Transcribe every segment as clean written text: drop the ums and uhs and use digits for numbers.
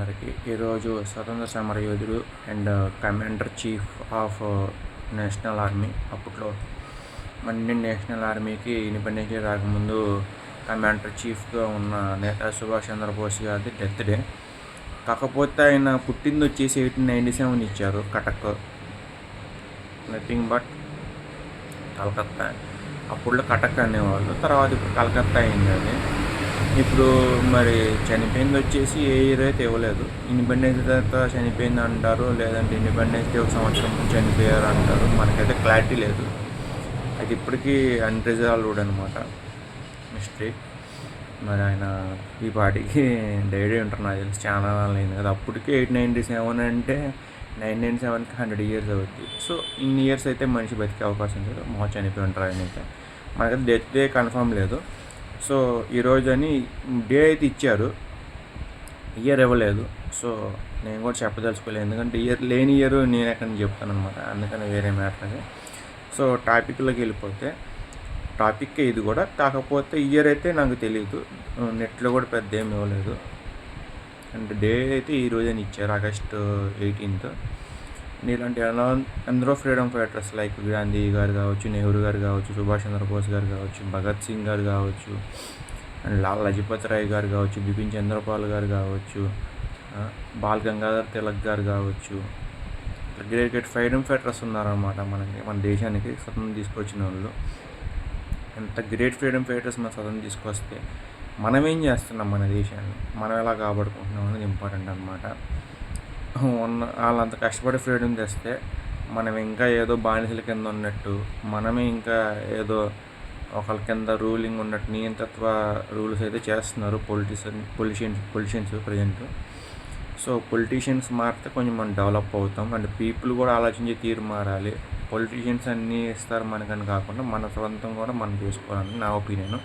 అందరికీ. ఈరోజు స్వతంత్ర సమరయోధుడు and commander chief of national army, అప్పట్లో మన ఇండియన్ నేషనల్ ఆర్మీకి ఇండిపెండెన్స్ డే రాకముందు కమాండర్ చీఫ్గా ఉన్న నేతాజీ సుభాష్ చంద్రబోస్ గారిది డెత్ డే. కాకపోతే ఆయన పుట్టింది వచ్చేసి 1897 ఇచ్చారు. Cuttack, nothing but Calcutta. అప్పుడులో కటక్ అనేవాళ్ళు, తర్వాత ఇప్పుడు కలకత్తా అయింది. అది ఇప్పుడు మరి చనిపోయింది వచ్చేసి ఏ ఇయర్ అయితే ఇవ్వలేదు. ఇండిపెండెన్స్ డే తర్వాత చనిపోయింది అంటారు, లేదంటే ఇండిపెండెన్స్ డే ఒక సంవత్సరం ముందు చనిపోయారు అంటారు. మనకైతే క్లారిటీ లేదు. అది ఇప్పటికీ అన్రిజాల్వ్డ్ అనమాట, మిస్టరీ. మరి ఆయన ఈ పాటికి డైరీ ఉంటారు నాకు తెలిసి, చాలా అయింది కదా. అప్పటికి 897 అంటే 997కి 100 years అవుతుంది. సో ఇన్ని ఇయర్స్ అయితే మనిషి బతికే అవకాశం లేదు. మా చనిపోయి ఉంటారు ఆయన అయితే. మనకైతే డెత్ డే కన్ఫర్మ్ లేదు. సో ఈరోజు అని డే అయితే ఇచ్చారు, ఇయర్ ఇవ్వలేదు. సో నేను కూడా చెప్పదలుచుకోలేదు, ఎందుకంటే ఇయర్ లేని ఇయర్ నేను ఎక్కడ చెప్తాను అనమాట. అందుకని వేరే మ్యాటర్ అది. సో టాపిక్లోకి వెళ్ళిపోతే, టాపిక్ ఇది కూడా, కాకపోతే ఇయర్ అయితే నాకు తెలియదు, నెట్లో కూడా పెద్ద ఏమి ఇవ్వలేదు. అండ్ డే అయితే ఈరోజు అని ఇచ్చారు, August 18th. ఇలాంటి ఎందరో ఫ్రీడమ్ ఫైటర్స్ లైక్ గాంధీ గారు కావచ్చు, నెహ్రూ గారు కావచ్చు, సుభాష్ చంద్రబోస్ గారు కావచ్చు, భగత్ సింగ్ గారు కావచ్చు, అండ్ లాల్ లజపత్ రాయ్ గారు కావచ్చు, బిపిన్ చంద్రపాల్ గారు కావచ్చు, బాల్ గంగాధర్ తిలక్ గారు కావచ్చు. గ్రేట్ గ్రేట్ ఫ్రీడమ్ ఫైటర్స్ ఉన్నారన్నమాట మన దేశానికి స్వతంత్రం తీసుకొచ్చిన వాళ్ళు. ఎంత గ్రేట్ ఫ్రీడమ్ ఫైటర్స్ మన స్వతంత్రం తీసుకొస్తే మనం ఏం చేస్తున్నాం, మన దేశాన్ని మనం ఎలా కాపాడుకుంటున్నాం అనేది ఇంపార్టెంట్ అనమాట. వాళ్ళంత కష్టపడి ఫ్రీడమ్ తెస్తే మనం ఇంకా ఏదో బానిసల కింద ఉన్నట్టు, మనమే ఇంకా ఏదో ఒకళ్ళ కింద రూలింగ్ ఉన్నట్టు నియంతత్వ రూల్స్ అయితే చేస్తున్నారు పొలిటీషియన్స్ ప్రజెంట్. సో పొలిటీషియన్స్ మారితే కొంచెం మనం డెవలప్ అవుతాం. అండ్ పీపుల్ కూడా ఆలోచించే తీరు మారాలి. పొలిటీషియన్స్ అన్నీ ఇస్తారు మనకని కాకుండా మన సొంతం కూడా మనం చేసుకోవాలని నా ఒపీనియన్.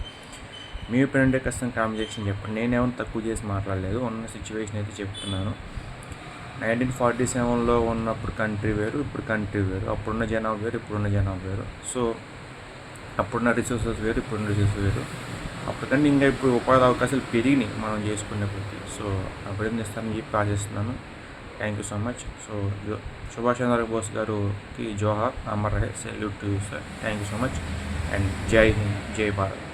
మీ ఒపీనియన్ ఖచ్చితంగా కామెంట్ సెక్షన్ చెప్పండి. నేనేమైనా తక్కువ చేసి మాట్లాడలేదు, ఉన్న సిచ్యువేషన్ అయితే చెప్తున్నాను. 1947లో ఉన్నప్పుడు కంట్రీ వేరు, ఇప్పుడు కంట్రీ వేరు. అప్పుడున్న జనాభా వేరు, ఇప్పుడున్న జనాభా వేరు. సో అప్పుడున్న రిసోర్సెస్ వేరు, ఇప్పుడున్న రిసోర్సెస్ వేరు. అప్పటికంటే ఇంకా ఇప్పుడు ఉపాధి అవకాశాలు పెరిగినాయి మనం చేసుకునే ప్రతి. సో అభివృద్ధి ఇస్తానని చెప్పి ఆశిస్తున్నాను. Thank you so much. So Subhash Chandra Bose గారికి జోహార్, అమర్ రహే, salute to you sir. Thank you so much and జై హింద్, జై భారత్.